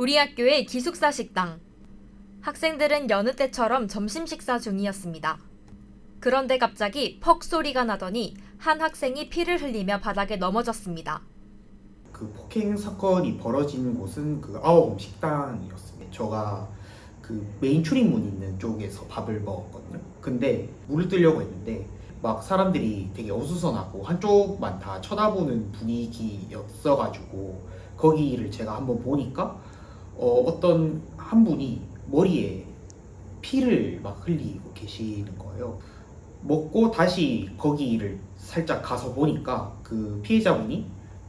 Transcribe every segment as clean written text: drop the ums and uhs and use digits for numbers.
우리 학교의 기숙사 식당. 학생들은 여느 때처럼 점심 식사 중이었습니다. 그런데 갑자기 퍽 소리가 나더니 한 학생이 피를 흘리며 바닥에 넘어졌습니다. 그 폭행 사건이 벌어진 곳은 그 아워홈 식당이었습니다. 제가 그 메인 출입문 있는 쪽에서 밥을 먹었거든요. 근데 물을 뜨려고 했는데 막 사람들이 되게 어수선하고 한쪽만 다 쳐다보는 분위기였어가지고 거기를 제가 한번 보니까 어떤 한 분이 머리에 피를 막 흘리고 계시는 거예요. 먹고 다시 거기를 살짝 가서 보니까 그 피해자분이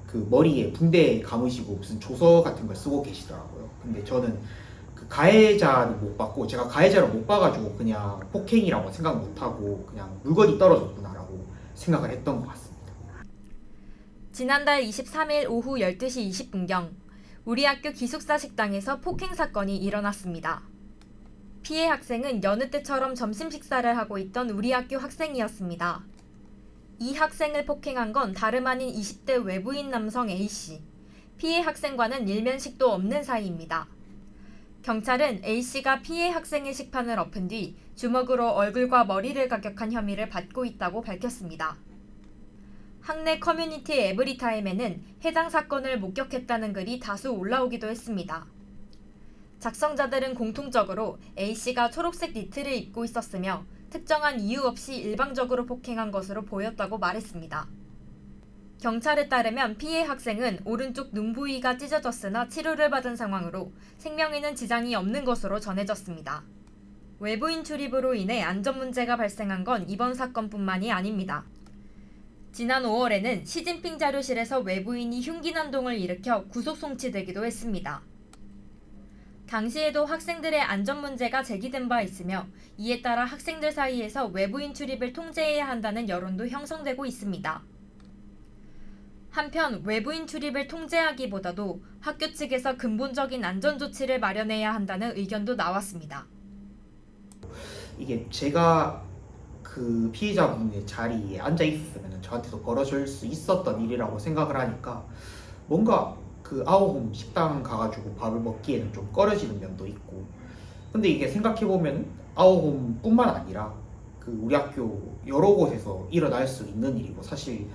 그 머리에 붕대 감으시고 무슨 조서 같은 걸 쓰고 계시더라고요. 근데 저는 그 가해자를 못 봤고, 제가 가해자를 못 봐가지고 그냥 폭행이라고 생각 못하고 그냥 물건이 떨어졌구나라고 생각을 했던 것 같습니다. 지난달 23일 오후 12시 20분경 우리 학교 기숙사 식당에서 폭행 사건이 일어났습니다. 피해 학생은 여느 때처럼 점심 식사를 하고 있던 우리 학교 학생이었습니다. 이 학생을 폭행한 건 다름 아닌 20대 외부인 남성 A씨. 피해 학생과는 일면식도 없는 사이입니다. 경찰은 A씨가 피해 학생의 식판을 엎은 뒤 주먹으로 얼굴과 머리를 가격한 혐의를 받고 있다고 밝혔습니다. 학내 커뮤니티 에브리타임에는 해당 사건을 목격했다는 글이 다수 올라오기도 했습니다. 작성자들은 공통적으로 A씨가 초록색 니트를 입고 있었으며 특정한 이유 없이 일방적으로 폭행한 것으로 보였다고 말했습니다. 경찰에 따르면 피해 학생은 오른쪽 눈 부위가 찢어졌으나 치료를 받은 상황으로 생명에는 지장이 없는 것으로 전해졌습니다. 외부인 출입으로 인해 안전 문제가 발생한 건 이번 사건뿐만이 아닙니다. 지난 5월에는 시진핑 자료실에서 외부인이 흉기 난동을 일으켜 구속 송치되기도 했습니다. 당시에도 학생들의 안전 문제가 제기된 바 있으며 이에 따라 학생들 사이에서 외부인 출입을 통제해야 한다는 여론도 형성되고 있습니다. 한편 외부인 출입을 통제하기보다도 학교 측에서 근본적인 안전 조치를 마련해야 한다는 의견도 나왔습니다. 이게 제가 그 피해자분의 자리에 앉아 있으면 저한테도 벌어질 수 있었던 일이라고 생각을 하니까 뭔가 그 아워홈 식당 가가지고 밥을 먹기에는 좀 꺼려지는 면도 있고, 근데 이게 생각해보면 아워홈 뿐만 아니라 그 우리 학교 여러 곳에서 일어날 수 있는 일이고, 사실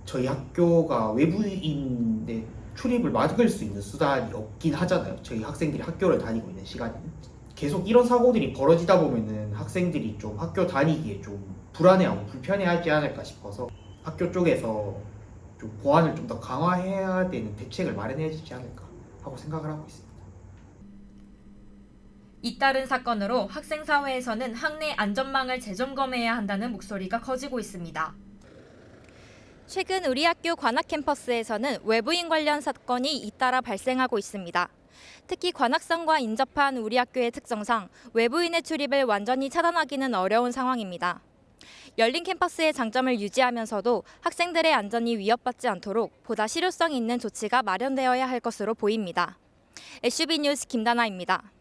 저희 학교가 외부인의 출입을 막을 수 있는 수단이 없긴 하잖아요. 저희 학생들이 학교를 다니고 있는 시간에는. 계속 이런 사고들이 벌어지다 보면은 학생들이 좀 학교 다니기에 좀 불안해하고 불편해하지 않을까 싶어서 학교 쪽에서 좀 보안을 좀 더 강화해야 되는 대책을 마련해야 되지 않을까 하고 생각을 하고 있습니다. 잇따른 사건으로 학생사회에서는 학내 안전망을 재점검해야 한다는 목소리가 커지고 있습니다. 최근 우리 학교 관악 캠퍼스에서는 외부인 관련 사건이 잇따라 발생하고 있습니다. 특히 관악성과 인접한 우리 학교의 특성상 외부인의 출입을 완전히 차단하기는 어려운 상황입니다. 열린 캠퍼스의 장점을 유지하면서도 학생들의 안전이 위협받지 않도록 보다 실효성 있는 조치가 마련되어야 할 것으로 보입니다. SUB 뉴스 김다나입니다.